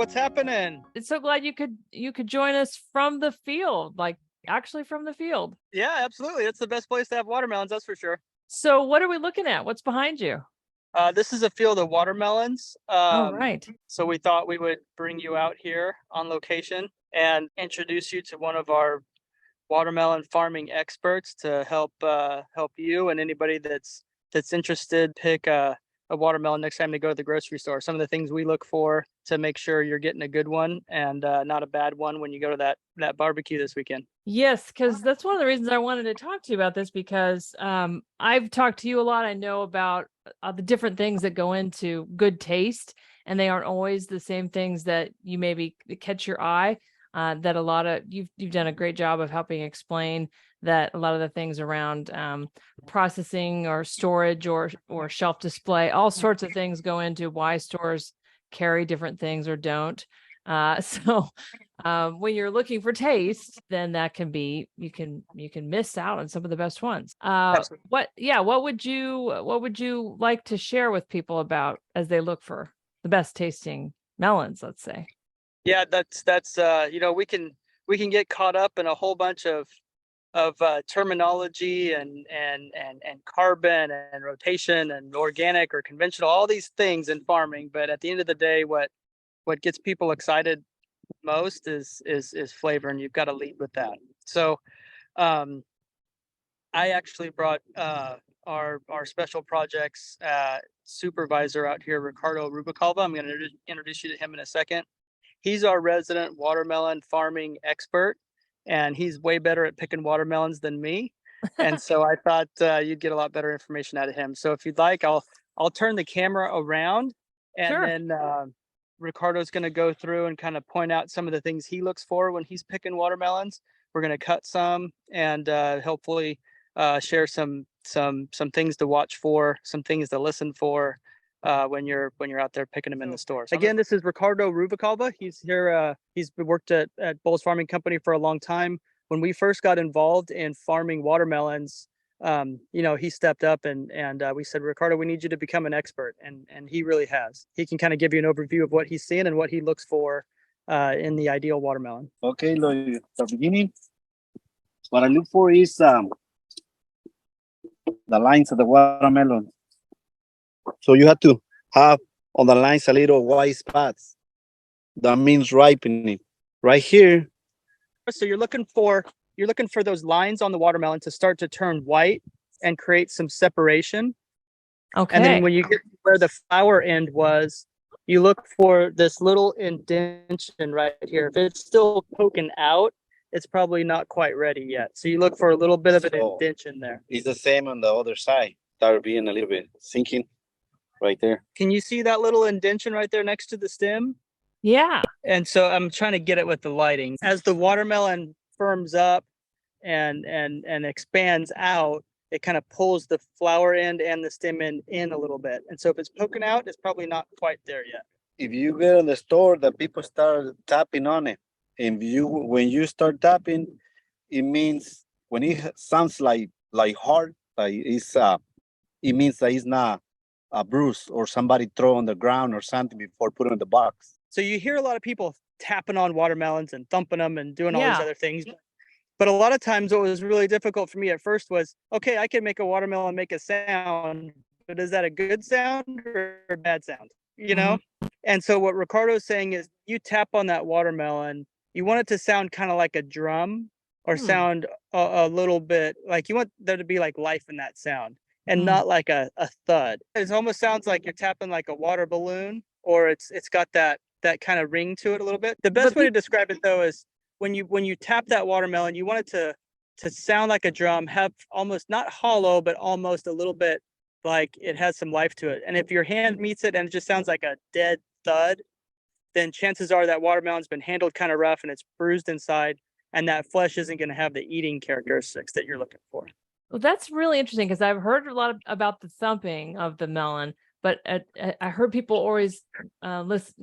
What's happening? It's so glad you could join us from the field, like actually from the field. Yeah, absolutely. It's the best place to have watermelons, that's for sure. So what are we looking at? What's behind you? This is a field of watermelons. Oh, right. So we thought we would bring you out here on location and introduce you to one of our watermelon farming experts to help you and anybody that's interested pick a watermelon next time they go to the grocery store. Some of the things we look for to make sure you're getting a good one and not a bad one when you go to that barbecue this weekend. Yes, because that's one of the reasons I wanted to talk to you about this because I've talked to you a lot. I know about the different things that go into good taste, and they aren't always the same things that you maybe catch your eye. That a lot of you've done a great job of helping explain that a lot of the things around processing or storage or shelf display, all sorts of things go into why stores carry different things or don't. So when you're looking for taste, then that can be you can miss out on some of the best ones. What would you like to share with people about as they look for the best tasting melons, let's say? Yeah, that's we can get caught up in a whole bunch of terminology and carbon and rotation and organic or conventional, all these things in farming. But at the end of the day, what gets people excited most is flavor, and you've got to lead with that. So um, I actually brought our special projects supervisor out here, Ricardo Rubicalva. I'm going to introduce you to him in a second. He's our resident watermelon farming expert, and he's way better at picking watermelons than me. And so I thought you'd get a lot better information out of him. So if you'd like, I'll turn the camera around, and Sure. then Ricardo's going to go through and kind of point out some of the things he looks for when he's picking watermelons. We're going to cut some and hopefully share some things to watch for, some things to listen for when you're out there picking them in the store. Again, this is Ricardo Rubicalva. He's here. He's worked at Bowles Farming Company for a long time. When we first got involved in farming watermelons, he stepped up and we said, Ricardo, we need you to become an expert, and he really has. He can kind of give you an overview of what he's seeing and what he looks for in the ideal watermelon. Okay, the beginning, what I look for is the lines of the watermelon. So you have to have on the lines a little white spots. That means ripening. Right here. So you're looking for those lines on the watermelon to start to turn white and create some separation. Okay. And then when you get to where the flower end was, you look for this little indentation right here. If it's still poking out, it's probably not quite ready yet. So you look for a little bit of an indentation there. It's the same on the other side. Start being a little bit sinking right there. Can you see that little indentation right there next to the stem? Yeah. And so I'm trying to get it with the lighting. As the watermelon firms up and expands out, it kind of pulls the flower end and the stem end in a little bit. And so if it's poking out, it's probably not quite there yet. If you get in the store, the people start tapping on it. And when you start tapping, it means when it sounds like hard, like it means that it's not a bruise or somebody throw on the ground or something before putting in the box. So you hear a lot of people tapping on watermelons and thumping them and doing all these other things. But a lot of times what was really difficult for me at first was, okay, I can make a watermelon make a sound, but is that a good sound or a bad sound? And so what Ricardo's saying is you tap on that watermelon, you want it to sound kind of like a drum or sound a little bit like you want there to be like life in that sound and not like a thud. It almost sounds like you're tapping like a water balloon, or it's got that kind of ring to it a little bit. The best way to describe it though is when you tap that watermelon, you want it to sound like a drum, have almost not hollow, but almost a little bit like it has some life to it. And if your hand meets it and it just sounds like a dead thud, then chances are that watermelon's been handled kind of rough and it's bruised inside, and that flesh isn't going to have the eating characteristics that you're looking for. Well, that's really interesting because I've heard a lot about the thumping of the melon, but I heard people always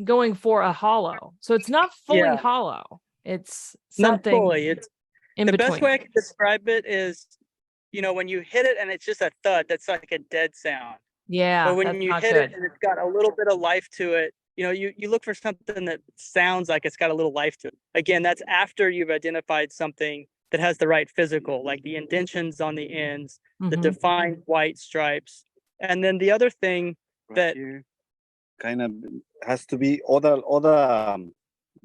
going for a hollow. So it's not fully hollow. It's something not fully. It's in the between. Best way I can describe it is, when you hit it and it's just a thud, that's like a dead sound. Yeah. But when you hit it and it's got a little bit of life to it, you look for something that sounds like it's got a little life to it. Again, that's after you've identified something that has the right physical, like the indentions on the ends, the defined white stripes. And then the other thing that kind of has to be the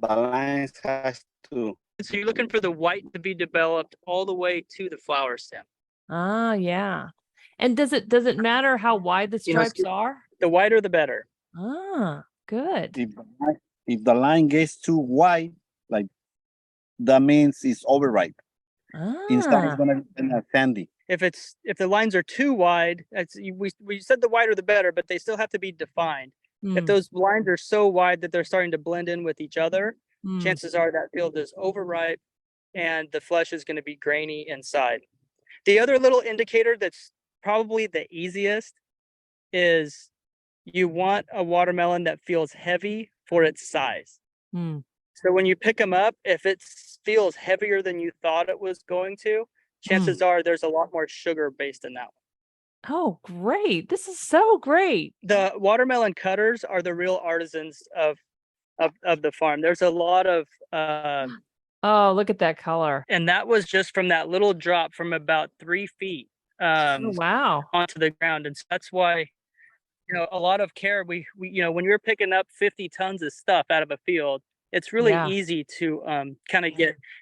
lines has to. So you're looking for the white to be developed all the way to the flower stem. Ah, yeah. And does it matter how wide the stripes are? The wider the better. Ah, good. If the line gets too wide, like that means it's overripe. Inside it's gonna be sandy. If the lines are too wide, we said the wider the better, but they still have to be defined. If those lines are so wide that they're starting to blend in with each other, chances are that field is overripe and the flesh is going to be grainy inside. The other little indicator that's probably the easiest is you want a watermelon that feels heavy for its size. So when you pick them up, if it feels heavier than you thought it was going to, chances are there's a lot more sugar based in that one. Oh, great. This is so great. The watermelon cutters are the real artisans of the farm. There's a lot of oh, look at that color. And that was just from that little drop from about 3 feet oh, wow. onto the ground. And so that's why, a lot of care. We when you're picking up 50 tons of stuff out of a field, it's really easy to kind of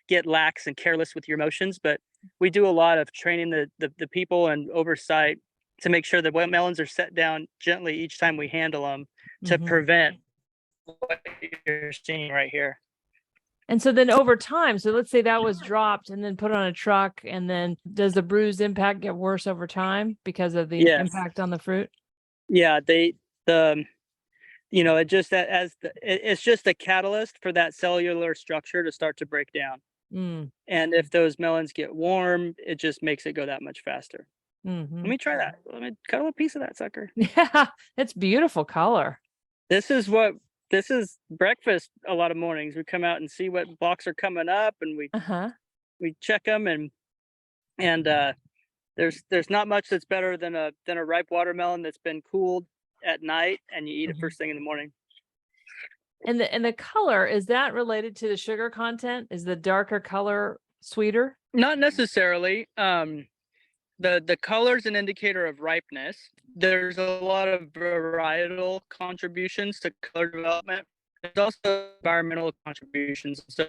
get lax and careless with your emotions. But we do a lot of training the people and oversight to make sure that melons are set down gently each time we handle them to prevent what you're seeing right here. And so then over time, so let's say that was dropped and then put on a truck, and then does the bruise impact get worse over time because of the impact on the fruit? Yeah, it's just a catalyst for that cellular structure to start to break down. And if those melons get warm, it just makes it go that much faster. Let me try that. Let me cut a little piece of that sucker. Yeah, it's beautiful color. This is breakfast a lot of mornings. We come out and see what blocks are coming up, and we check them, and there's not much that's better than a ripe watermelon that's been cooled at night and you eat it first thing in the morning. And the color, is that related to the sugar content? Is the darker color sweeter? Not necessarily. The color is an indicator of ripeness. There's a lot of varietal contributions to color development. There's also environmental contributions. So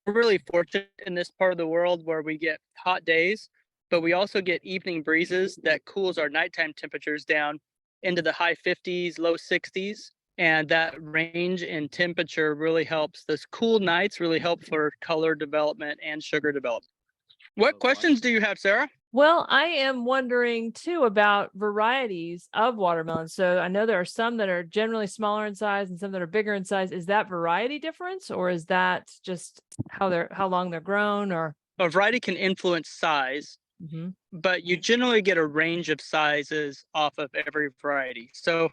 we're really fortunate in this part of the world where we get hot days, but we also get evening breezes that cools our nighttime temperatures down into the high 50s, low 60s. And that range in temperature really helps. Those cool nights really help for color development and sugar development. What questions do you have, Sarah? Well, I am wondering too about varieties of watermelons. So I know there are some that are generally smaller in size and some that are bigger in size. Is that variety difference, or is that just how long they're grown? Or a variety can influence size, but you generally get a range of sizes off of every variety. So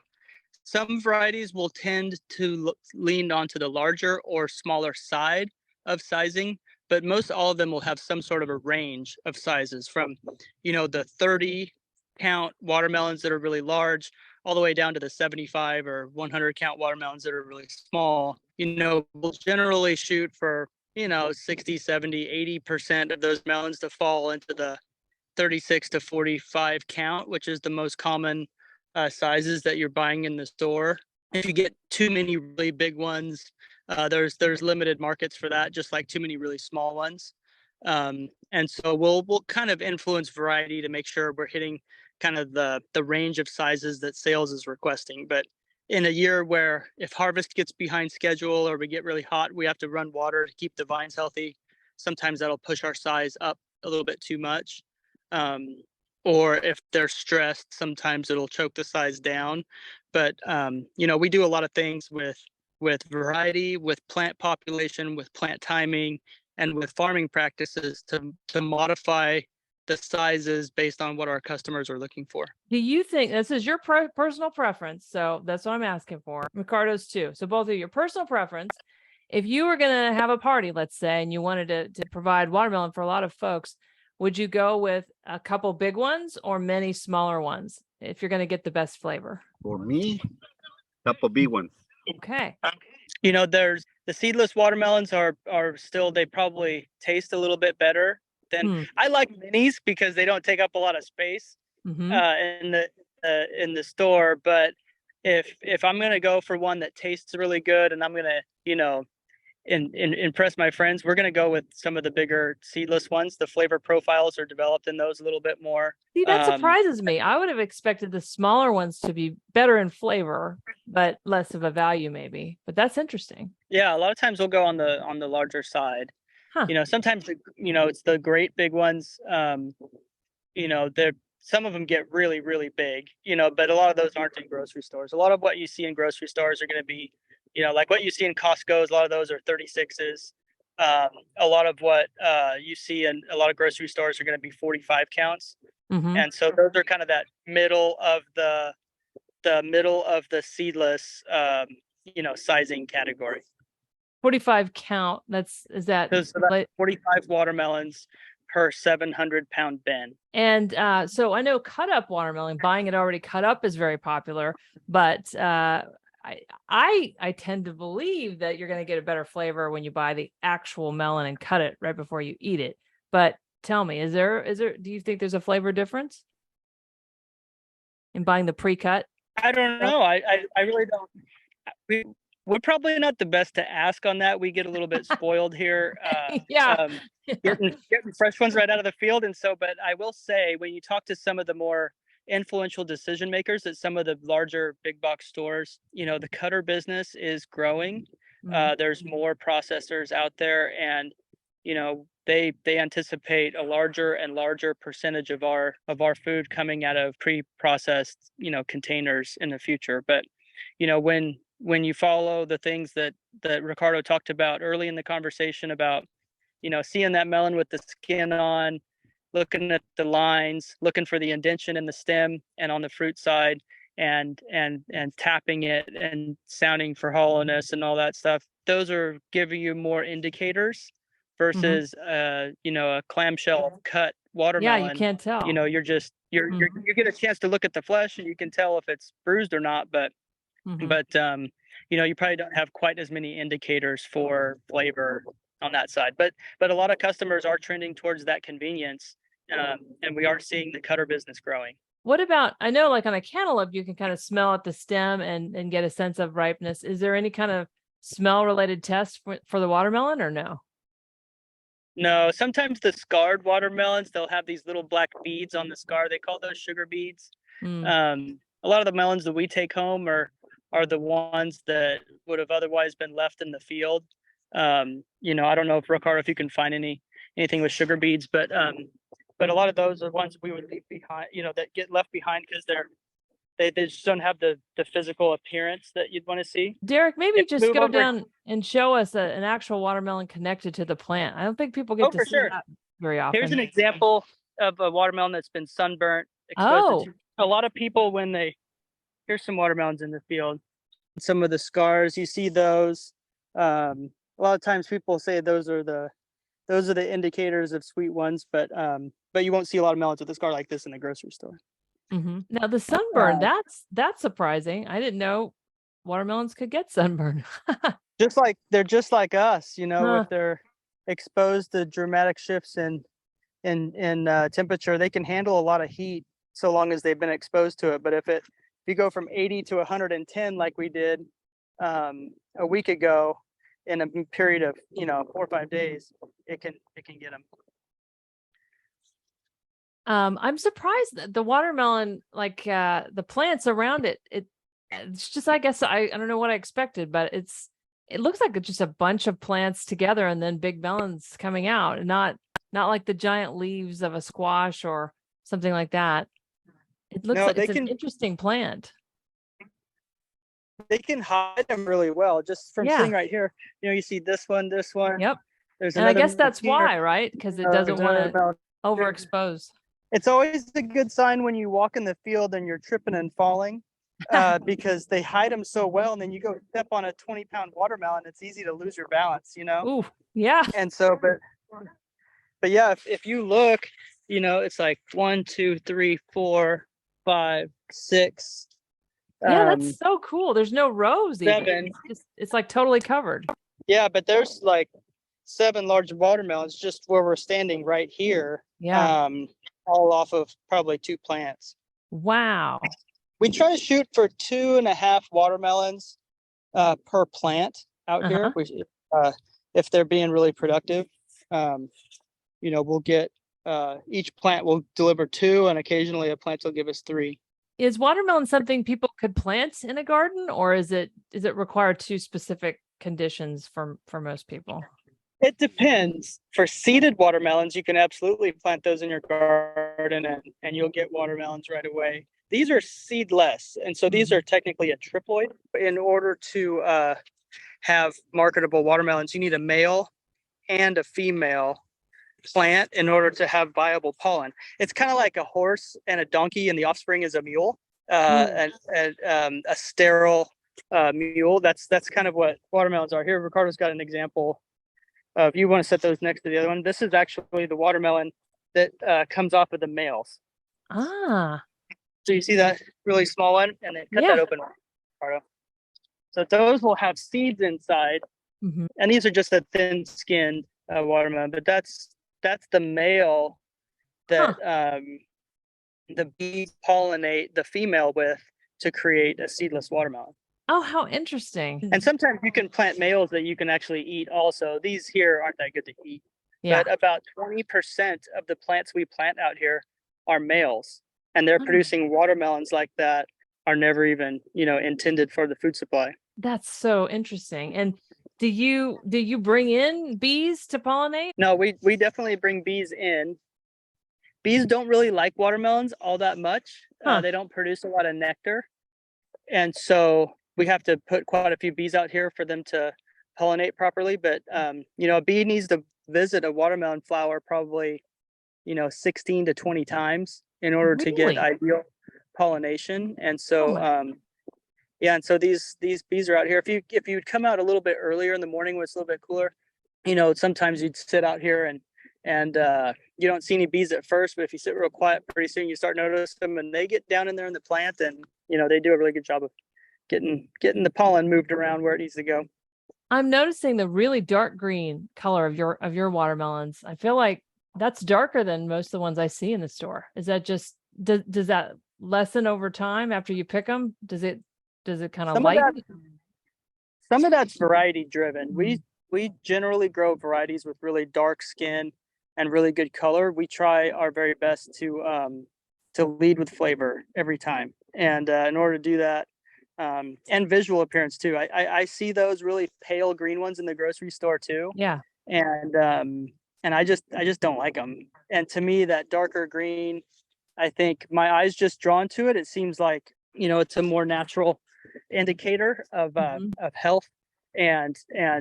some varieties will tend to lean onto the larger or smaller side of sizing, but most all of them will have some sort of a range of sizes from, the 30 count watermelons that are really large all the way down to the 75 or 100 count watermelons that are really small. We'll generally shoot for, 60, 70, 80% of those melons to fall into the 36 to 45 count, which is the most common sizes that you're buying in the store. If you get too many really big ones, there's limited markets for that, just like too many really small ones. And so we'll kind of influence variety to make sure we're hitting kind of the range of sizes that sales is requesting. But in a year where if harvest gets behind schedule or we get really hot, we have to run water to keep the vines healthy. Sometimes that'll push our size up a little bit too much. Or if they're stressed, sometimes it'll choke the size down. But, we do a lot of things with variety, with plant population, with plant timing, and with farming practices to modify the sizes based on what our customers are looking for. Do you think this is your personal preference? So that's what I'm asking for. Ricardo's too. So both of your personal preference. If you were going to have a party, let's say, and you wanted to provide watermelon for a lot of folks, would you go with a couple big ones or many smaller ones if you're going to get the best flavor? For me, a couple big ones. Okay. There's the seedless watermelons are still, they probably taste a little bit better than I like minis because they don't take up a lot of space in the store. But if I'm gonna go for one that tastes really good and I'm gonna impress my friends, we're gonna go with some of the bigger seedless ones. The flavor profiles are developed in those a little bit more. See, that surprises me. I would have expected the smaller ones to be better in flavor, but less of a value maybe. But that's interesting. Yeah, a lot of times we'll go on the larger side. Huh. Sometimes it's the great big ones. They're some of them get really, really big, but a lot of those aren't in grocery stores. A lot of what you see in grocery stores are going to be, like what you see in Costco's, a lot of those are 36s. A lot of what you see in a lot of grocery stores are going to be 45 counts. And so those are kind of that middle of the seedless, sizing category. 45 count. Is that 45 watermelons per 700-pound bin. And so I know cut up watermelon, buying it already cut up is very popular, but I tend to believe that you're going to get a better flavor when you buy the actual melon and cut it right before you eat it. But tell me, do you think there's a flavor difference in buying the pre-cut? I don't know. I really don't. We're probably not the best to ask on that. We get a little bit spoiled here. Getting fresh ones right out of the field. And so, but I will say, when you talk to some of the more influential decision makers at some of the larger big box stores, the cutter business is growing. There's more processors out there, and they anticipate a larger and larger percentage of our food coming out of pre-processed containers in the future. But when you follow the things that Ricardo talked about early in the conversation about seeing that melon with the skin on, looking at the lines, looking for the indentation in the stem and on the fruit side, and tapping it and sounding for hollowness and all that stuff, those are giving you more indicators versus a clamshell cut watermelon. Yeah, you can't tell. You get a chance to look at the flesh and you can tell if it's bruised or not, but you probably don't have quite as many indicators for flavor on that side. But a lot of customers are trending towards that convenience, and we are seeing the cutter business growing. What about, I know like on a cantaloupe, you can kind of smell at the stem and get a sense of ripeness. Is there any kind of smell related test for the watermelon or no? No, sometimes the scarred watermelons, they'll have these little black beads on the scar. They call those sugar beads. A lot of the melons that we take home are the ones that would have otherwise been left in the field. I don't know if Ricardo, if you can find anything with sugar beads, but a lot of those are ones we would leave behind, that get left behind because they just don't have the physical appearance that you'd want to see. Derek, maybe just go down and show us an actual watermelon connected to the plant. I don't think people get to see that very often. Here's an example of a watermelon that's been sunburnt. Exposed to a lot of people here's some watermelons in the field. Some of the scars, you see those. A lot of times people say those are the indicators of sweet ones, but you won't see a lot of melons with a scar like this in the grocery store. Now the sunburn, that's surprising. I didn't know watermelons could get sunburn. They're just like us, if they're exposed to dramatic shifts in temperature, they can handle a lot of heat so long as they've been exposed to it. But if you go from 80 to 110 like we did a week ago in a period of 4 or 5 days, it can get them. I'm surprised that the watermelon, like the plants around it's just, I guess I don't know what I expected, but it looks like it's just a bunch of plants together and then big melons coming out, and not like the giant leaves of a squash or something like that. It looks like it's an interesting plant. They can hide them really well just from sitting right here. You see this one. Yep. There's and I guess that's why, right? Because it doesn't want to overexpose. It's always a good sign when you walk in the field and you're tripping and falling, because they hide them so well. And then you go step on a 20-pound watermelon, it's easy to lose your balance, Ooh, yeah. And so, but yeah, if you look, it's like 1, 2, 3, 4, 5, 6, Yeah, that's so cool. There's no rows even. 7. It's like totally covered. Yeah, but there's like 7 large watermelons just where we're standing right here. Yeah. All off of probably 2 plants. Wow. We try to shoot for 2.5 watermelons per plant out here. If they're being really productive, we'll get each plant will deliver 2, and occasionally a plant will give us 3. Is watermelon something people could plant in a garden, or is it require 2 specific conditions for most people? It depends. For seeded watermelons, you can absolutely plant those in your garden and you'll get watermelons right away. These are seedless, and so these are technically a triploid. In order to have marketable watermelons, you need a male and a female plant in order to have viable pollen. It's kind of like a horse and a donkey, and the offspring is a mule, and a sterile mule. That's kind of what watermelons are. Here, Ricardo's got an example. If you want to set those next to the other one, this is actually the watermelon that comes off of the males. Ah. So you see that really small one, and then cut that open, Ricardo. So those will have seeds inside, and these are just a thin-skinned watermelon. But that's the male that the bees pollinate the female with to create a seedless watermelon. Oh, how interesting. And sometimes you can plant males that you can actually eat also. These here aren't that good to eat. Yeah. But about 20% of the plants we plant out here are males, and they're producing watermelons like that are never even, intended for the food supply. That's so interesting. And do you bring in bees to pollinate? No, we definitely bring bees in. Bees don't really like watermelons all that much. They don't produce a lot of nectar. And so we have to put quite a few bees out here for them to pollinate properly. But, a bee needs to visit a watermelon flower probably, 16 to 20 times in order to get ideal pollination. And so, and so these bees are out here. If you'd come out a little bit earlier in the morning when it's a little bit cooler, sometimes you'd sit out here and you don't see any bees at first, but if you sit real quiet, pretty soon you start noticing them, and they get down in there in the plant, and they do a really good job of getting the pollen moved around where it needs to go. I'm noticing the really dark green color of your watermelons. I feel like that's darker than most of the ones I see in the store. Is that just does that lessen over time after you pick them? Does it kind of lighten? Some of that's variety driven. We generally grow varieties with really dark skin and really good color. We try our very best to lead with flavor every time, and in order to do that, and visual appearance too. I see those really pale green ones in the grocery store too. Yeah. And I just don't like them. And to me, that darker green, I think my eyes just drawn to it. It seems like, it's a more natural indicator of health and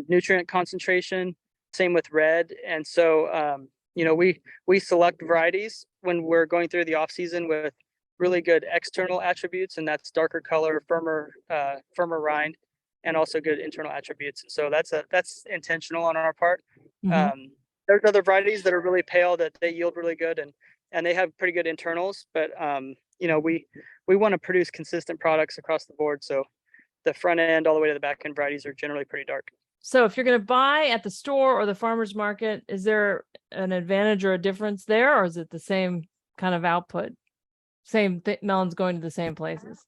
nutrient concentration. Same with red. And so, we select varieties when we're going through the off season with really good external attributes, and that's darker color, firmer rind, and also good internal attributes. So that's intentional on our part. There's other varieties that are really pale that they yield really good, and they have pretty good internals, but we want to produce consistent products across the board. So the front end all the way to the back end varieties are generally pretty dark. So if you're going to buy at the store or the farmer's market, is there an advantage or a difference there, or is it the same kind of output? Same melons going to the same places?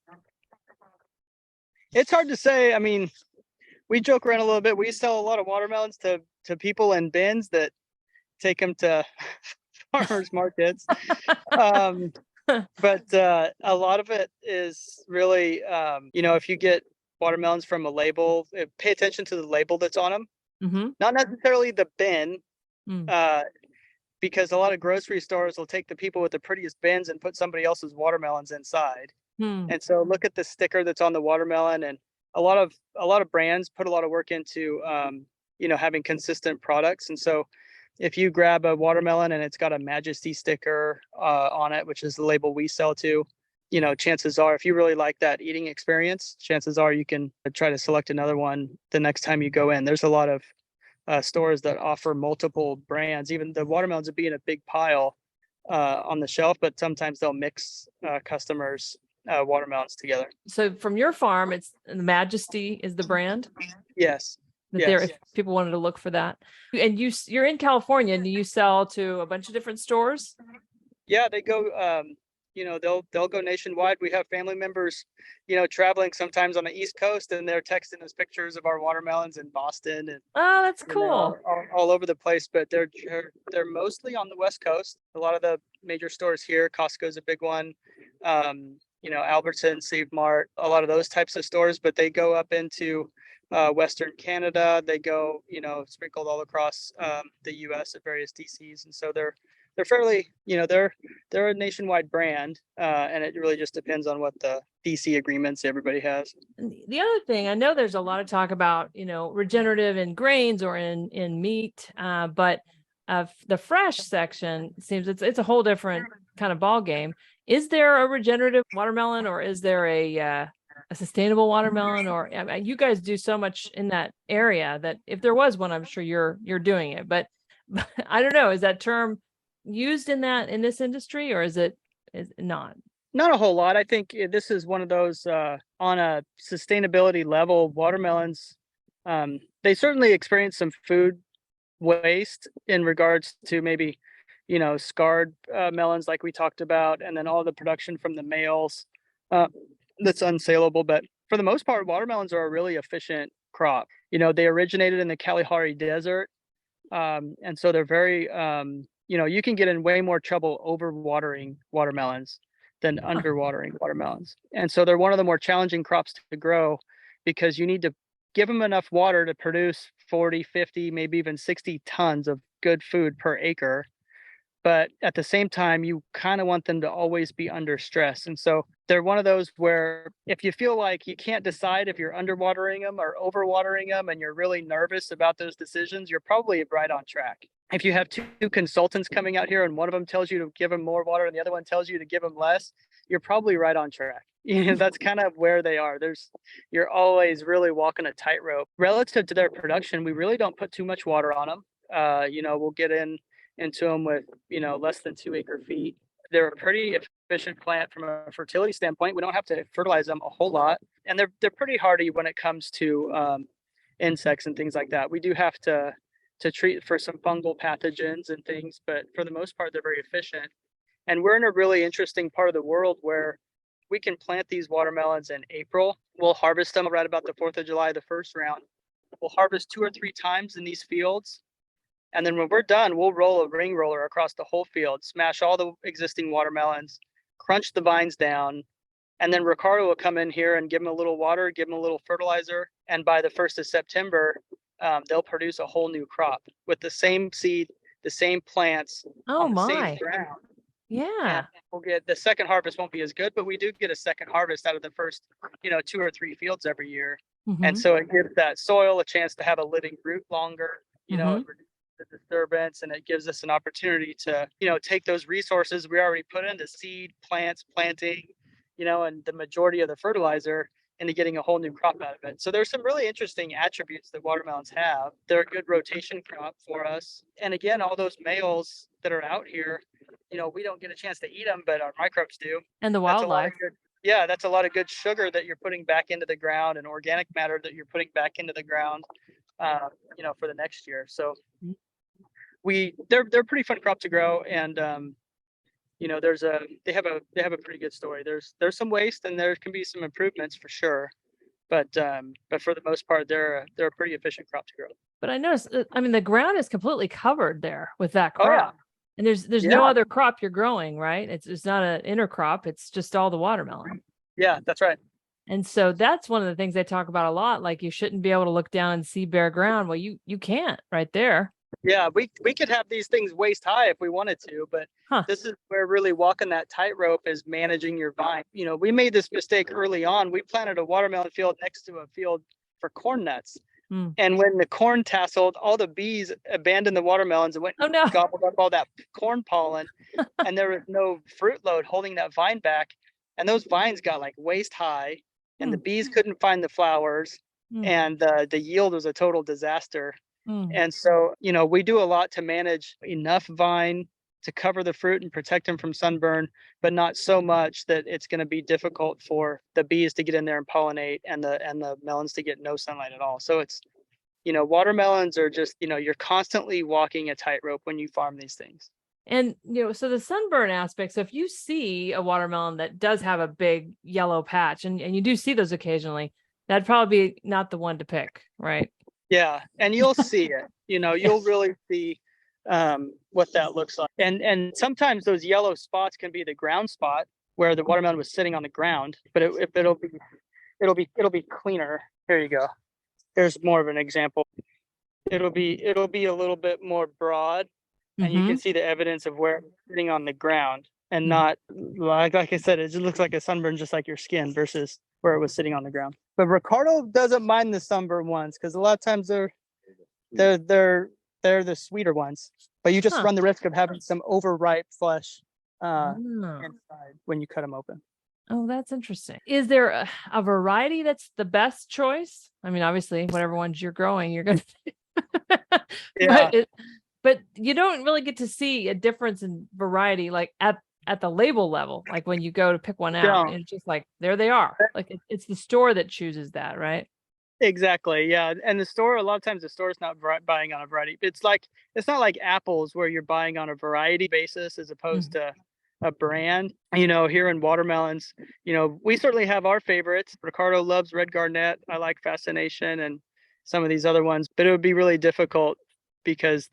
It's hard to say. I mean, we joke around a little bit. We sell a lot of watermelons to people in bins that take them to farmers markets. But a lot of it is really, if you get watermelons from a label, pay attention to the label that's on them. Not necessarily the bin, because a lot of grocery stores will take the people with the prettiest bins and put somebody else's watermelons inside. And so look at the sticker that's on the watermelon, and a lot of brands put a lot of work into having consistent products. And so if you grab a watermelon and it's got a Majesty sticker on it, which is the label we sell to, chances are, if you really like that eating experience, chances are you can try to select another one the next time you go in. There's a lot of stores that offer multiple brands. Even the watermelons will be in a big pile on the shelf, but sometimes they'll mix customers watermelons together. So from your farm, it's Majesty is the brand Yes. that if people wanted to look for that. And you're in California, and you sell to a bunch of different stores? Yeah, they go, they'll go nationwide. We have family members, traveling sometimes on the East Coast, and they're texting us pictures of our watermelons in Boston and Oh, that's cool. all over the place. But they're mostly on the West Coast. A lot of the major stores here, Costco's a big one. Albertsons, Save Mart, a lot of those types of stores. But they go up into Western Canada. They go, sprinkled all across the U.S. at various DCs, and so they're fairly, they're a nationwide brand, and it really just depends on what the DC agreements everybody has. The other thing, I know there's a lot of talk about, regenerative in grains or in meat, but the fresh section seems it's a whole different kind of ball game. Is there a regenerative watermelon, or is there a sustainable watermelon? Or you guys do so much in that area that if there was one, I'm sure you're doing it. But I don't know, is that term used in this industry, or is it not a whole lot? I think this is one of those on a sustainability level. Watermelons, they certainly experience some food waste in regards to maybe scarred melons like we talked about, and then all the production from the males that's unsaleable. But for the most part, watermelons are a really efficient crop. They originated in the Kalahari Desert, and so they're very you can get in way more trouble overwatering watermelons than underwatering watermelons. And so they're one of the more challenging crops to grow, because you need to give them enough water to produce 40, 50, maybe even 60 tons of good food per acre. But at the same time, you kind of want them to always be under stress. And so they're one of those where if you feel like you can't decide if you're underwatering them or overwatering them, and you're really nervous about those decisions, you're probably right on track. If you have two consultants coming out here and one of them tells you to give them more water and the other one tells you to give them less, you're probably right on track. That's kind of where they are. You're always really walking a tightrope. Relative to their production, we really don't put too much water on them. We'll get into them with, less than 2 acre feet. They're a pretty efficient plant from a fertility standpoint. We don't have to fertilize them a whole lot. And they're pretty hardy when it comes to insects and things like that. We do have to treat for some fungal pathogens and things, but for the most part, they're very efficient. And we're in a really interesting part of the world where we can plant these watermelons in April. We'll harvest them right about the 4th of July, the first round. We'll harvest 2 or 3 times in these fields. And then when we're done, we'll roll a ring roller across the whole field, smash all the existing watermelons, crunch the vines down. And then Ricardo will come in here and give them a little water, give them a little fertilizer. And by the 1st of September, they'll produce a whole new crop with the same seed, the same plants, on the same ground. Yeah. And we'll get the second harvest won't be as good, but we do get a second harvest out of the first, 2 or 3 fields every year. Mm-hmm. And so it gives that soil a chance to have a living root longer, it reduces the disturbance, and it gives us an opportunity to, take those resources we already put into seed, plants, planting, and the majority of the fertilizer, into getting a whole new crop out of it. So there's some really interesting attributes that watermelons have. They're a good rotation crop for us. And again, all those males that are out here, we don't get a chance to eat them, but our microbes do. And the wildlife. That's a lot of good sugar that you're putting back into the ground, and organic matter that you're putting back into the ground, for the next year. So they're a pretty fun crop to grow. And, they have a pretty good story. There's some waste, and there can be some improvements for sure. But for the most part, they're a pretty efficient crop to grow. But I noticed, the ground is completely covered there with that crop. Oh, yeah. And there's no other crop you're growing, right? It's not an intercrop. It's just all the watermelon. Yeah, that's right. And so that's one of the things they talk about a lot. Like, you shouldn't be able to look down and see bare ground. Well, you can't right there. Yeah, we could have these things waist high if we wanted to, but this is where really walking that tightrope is managing your vine. We made this mistake early on. We planted a watermelon field next to a field for corn nuts. And when the corn tasseled, all the bees abandoned the watermelons and went and gobbled up all that corn pollen. And there was no fruit load holding that vine back. And those vines got like waist high, and the bees couldn't find the flowers, and the yield was a total disaster. And so, we do a lot to manage enough vine to cover the fruit and protect them from sunburn, but not so much that it's going to be difficult for the bees to get in there and pollinate, and the melons to get no sunlight at all. So it's, watermelons are just, you're constantly walking a tightrope when you farm these things. And, so the sunburn aspect, so if you see a watermelon that does have a big yellow patch, and you do see those occasionally, that'd probably be not the one to pick, right? Yeah. And you'll see it, you'll really see what that looks like. And sometimes those yellow spots can be the ground spot where the watermelon was sitting on the ground, but it'll be cleaner. Here you go. Here's more of an example. It'll be a little bit more broad, and you can see the evidence of where it's sitting on the ground, and not like I said, it just looks like a sunburn, just like your skin, versus where it was sitting on the ground. But Ricardo doesn't mind the sunburn ones, because a lot of times they're the sweeter ones, but you just run the risk of having some overripe flesh inside when you cut them open. Oh, that's interesting. Is there a variety that's the best choice? I mean, obviously, whatever ones you're growing, you're going to. Yeah. But you don't really get to see a difference in variety, like at the label level. Like when you go to pick one out, it's just like, there they are. Like it's the store that chooses that, right? Exactly. Yeah. And a lot of times the store is not buying on a variety. It's not like apples where you're buying on a variety basis as opposed to a brand. Here in watermelons, we certainly have our favorites. Ricardo loves Red Garnet. I like Fascination and some of these other ones, but it would be really difficult because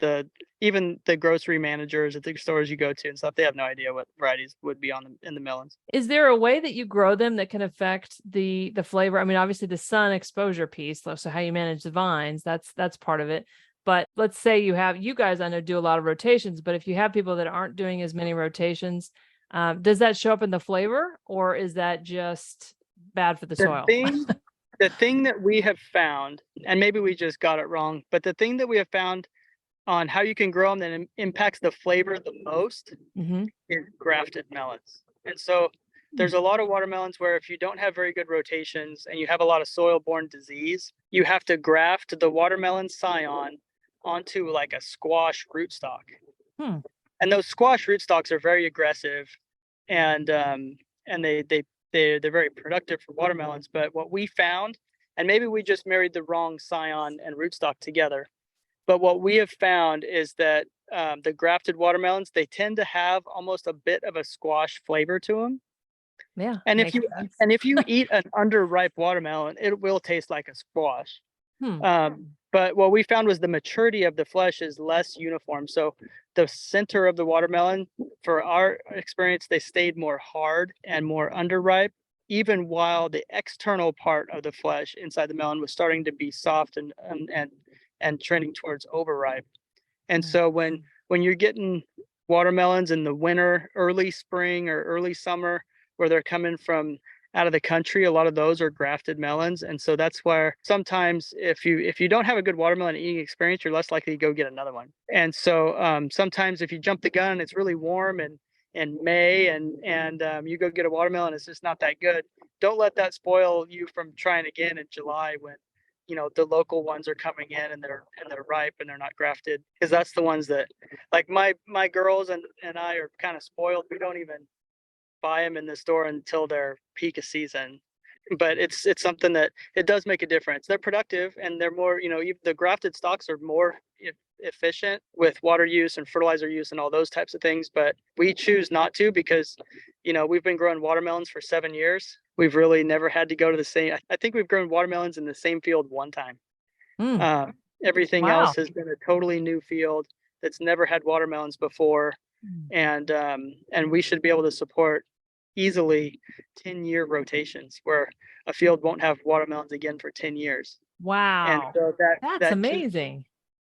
even the grocery managers at the stores you go to and stuff, they have no idea what varieties would be in the melons. Is there a way that you grow them that can affect the flavor? I mean, obviously the sun exposure piece, so how you manage the vines, that's part of it. But let's say you guys, I know, do a lot of rotations, but if you have people that aren't doing as many rotations, does that show up in the flavor, or is that just bad for the soil? The thing that we have found, and maybe we just got it wrong, but the thing that we have found on how you can grow them that impacts the flavor the most is grafted melons. And so there's a lot of watermelons where if you don't have very good rotations and you have a lot of soil-borne disease, you have to graft the watermelon scion onto like a squash rootstock. And those squash rootstocks are very aggressive, and they're very productive for watermelons. But what we found, and maybe we just married the wrong scion and rootstock together, but what we have found is that the grafted watermelons, they tend to have almost a bit of a squash flavor to them. Yeah. And if you eat an underripe watermelon, it will taste like a squash. But what we found was the maturity of the flesh is less uniform. So the center of the watermelon, for our experience, they stayed more hard and more underripe, even while the external part of the flesh inside the melon was starting to be soft and trending towards overripe. And so when you're getting watermelons in the winter, early spring or early summer, where they're coming from out of the country, a lot of those are grafted melons. And so that's where sometimes if you don't have a good watermelon eating experience, you're less likely to go get another one. And so sometimes if you jump the gun, it's really warm in May and you go get a watermelon, it's just not that good. Don't let that spoil you from trying again in July when the local ones are coming in and they're ripe and they're not grafted, because that's the ones that, like, my girls and I are kind of spoiled. We don't even buy them in the store until their peak of season, but it's something that it does make a difference. They're productive and they're more, the grafted stocks are more efficient with water use and fertilizer use and all those types of things, but we choose not to because we've been growing watermelons for 7 years. We've really never had to go to the same. I think we've grown watermelons in the same field one time. Everything else has been a totally new field that's never had watermelons before, and we should be able to support easily 10-year rotations where a field won't have watermelons again for 10 years. Wow. And so that's amazing.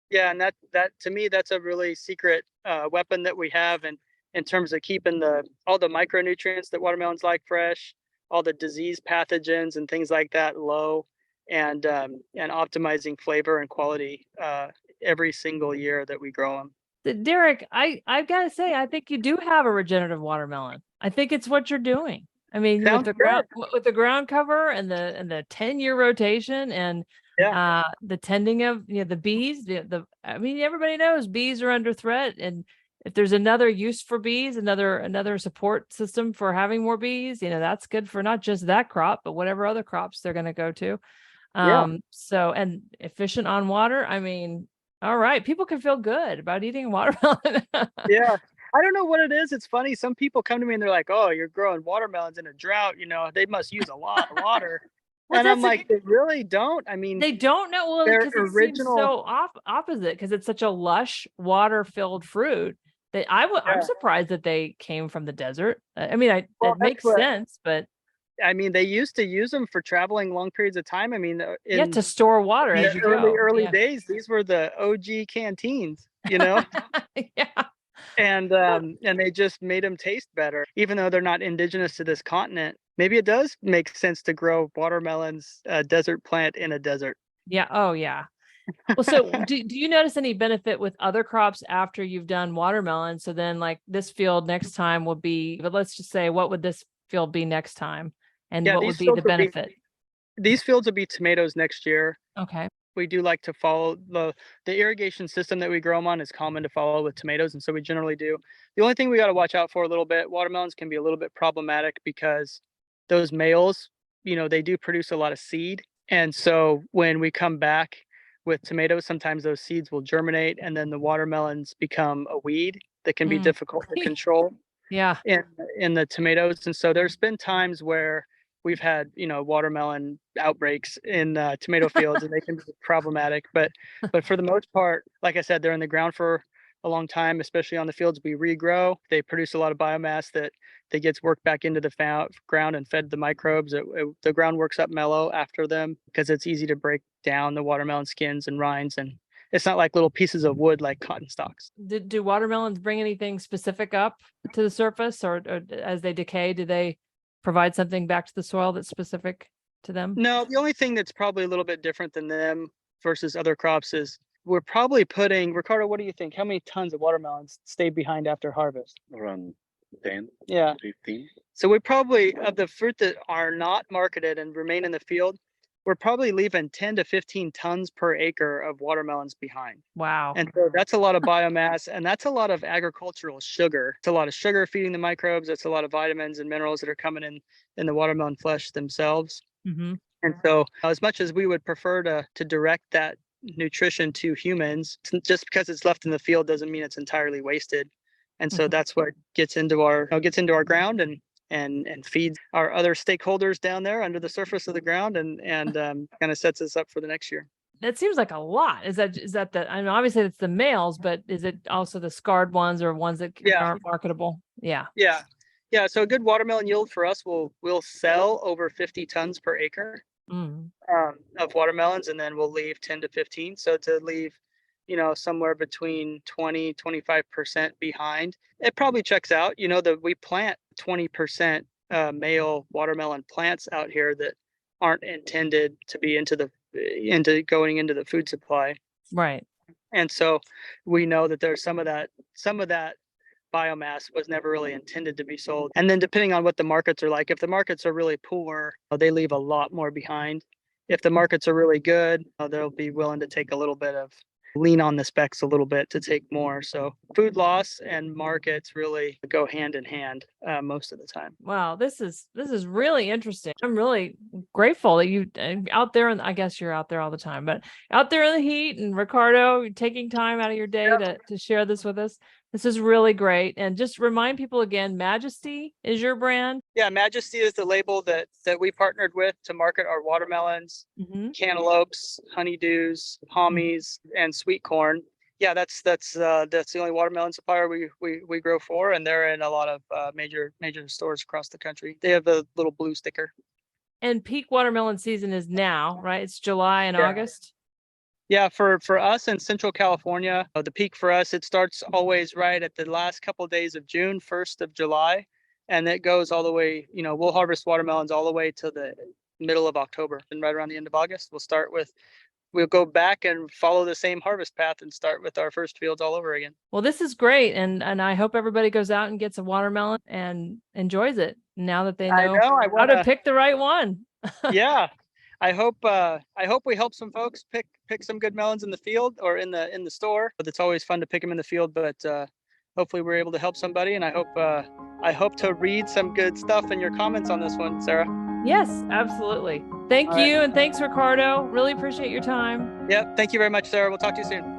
Yeah, and that to me, that's a really secret weapon that we have, and in terms of keeping all the micronutrients that watermelons like fresh, all the disease pathogens and things like that low, and optimizing flavor and quality every single year that we grow them. Derek, I've got to say, I think you do have a regenerative watermelon. I think it's what you're doing. I mean, with the ground cover and the 10-year rotation and the tending of the bees. I mean, everybody knows bees are under threat, and if there's another use for bees, another support system for having more bees, that's good for not just that crop, but whatever other crops they're going to go to. So, and efficient on water. I mean, all right, people can feel good about eating watermelon. Yeah. I don't know what it is. It's funny. Some people come to me and they're like, "Oh, you're growing watermelons in a drought. They must use a lot of water." Well, and I'm like, they really don't. I mean, they don't know. Well, their because it seems so opposite, because it's such a lush, water-filled fruit that I'm surprised that they came from the desert. I mean, that makes sense, but I mean, they used to use them for traveling long periods of time. I mean, to store water as you go. Early days, these were the OG canteens, Yeah. And they just made them taste better, even though they're not indigenous to this continent. Maybe it does make sense to grow watermelons, a desert plant in a desert. Yeah. Oh, yeah. Well, so do you notice any benefit with other crops after you've done watermelon? So then, like, this field next time will be, but let's just say, what would this field be next time? And what would be the benefit? These fields will be tomatoes next year. Okay. We do like to follow the irrigation system that we grow them on is common to follow with tomatoes. And so we generally do. The only thing we got to watch out for a little bit, watermelons can be a little bit problematic because those males, they do produce a lot of seed. And so when we come back with tomatoes, sometimes those seeds will germinate and then the watermelons become a weed that can be difficult to control. Yeah. In the tomatoes. And so there's been times where we've had, watermelon outbreaks in tomato fields and they can be problematic. But for the most part, like I said, they're in the ground for a long time, especially on the fields we regrow. They produce a lot of biomass that gets worked back into the ground and fed the microbes. The ground works up mellow after them because it's easy to break down the watermelon skins and rinds, and it's not like little pieces of wood like cotton stalks. Do watermelons bring anything specific up to the surface, or as they decay, do they provide something back to the soil that's specific to them? No, the only thing that's probably a little bit different than them versus other crops is we're probably putting, Ricardo, what do you think? How many tons of watermelons stay behind after harvest? Around 10, 15. So we probably, of the fruit that are not marketed and remain in the field, we're probably leaving 10 to 15 tons per acre of watermelons behind. Wow. And so that's a lot of biomass, and that's a lot of agricultural sugar. It's a lot of sugar feeding the microbes. That's a lot of vitamins and minerals that are coming in the watermelon flesh themselves. Mm-hmm. And so as much as we would prefer to direct that nutrition to humans, just because it's left in the field doesn't mean it's entirely wasted. And so that's what gets into our ground and feeds our other stakeholders down there under the surface of the ground and kind of sets us up for the next year. That seems like a lot. Is that the, I mean, obviously it's the males, but is it also the scarred ones or ones that aren't marketable? Yeah. So a good watermelon yield for us we'll sell over 50 tons per acre of watermelons, and then we'll leave 10 to 15. So to leave, somewhere between 20-25% behind, it probably checks out. That we plant 20% male watermelon plants out here that aren't intended to be going into the food supply. Right. And so we know that there's some of that biomass was never really intended to be sold. And then depending on what the markets are like, if the markets are really poor, they leave a lot more behind. If the markets are really good, they'll be willing to take a little bit of lean on the specs a little bit to take more. So food loss and markets really go hand in hand most of the time. Wow, this is really interesting. I'm really grateful that you out there, and I guess you're out there all the time, but out there in the heat, and Ricardo, you're taking time out of your day to share this with us. This is really great. And just remind people again, Majesty is your brand? Yeah, Majesty is the label that we partnered with to market our watermelons, cantaloupes, honeydews, pommies, and sweet corn. Yeah, that's the only watermelon supplier we grow for, and they're in a lot of major stores across the country. They have the little blue sticker. And peak watermelon season is now, right? It's July and August. Yeah, for us in Central California, the peak for us, it starts always right at the last couple of days of June, 1st of July, and it goes all the way, we'll harvest watermelons all the way to the middle of October. And right around the end of August, we'll go back and follow the same harvest path and start with our first fields all over again. Well, this is great. And I hope everybody goes out and gets a watermelon and enjoys it now that they know how to pick the right one. Yeah. I hope we help some folks pick some good melons in the field or in the store. But it's always fun to pick them in the field. But hopefully we're able to help somebody. And I hope to read some good stuff in your comments on this one, Sarah. Yes, absolutely. Thank All right. you. And thanks, Ricardo. Really appreciate your time. Yeah. Thank you very much, Sarah. We'll talk to you soon.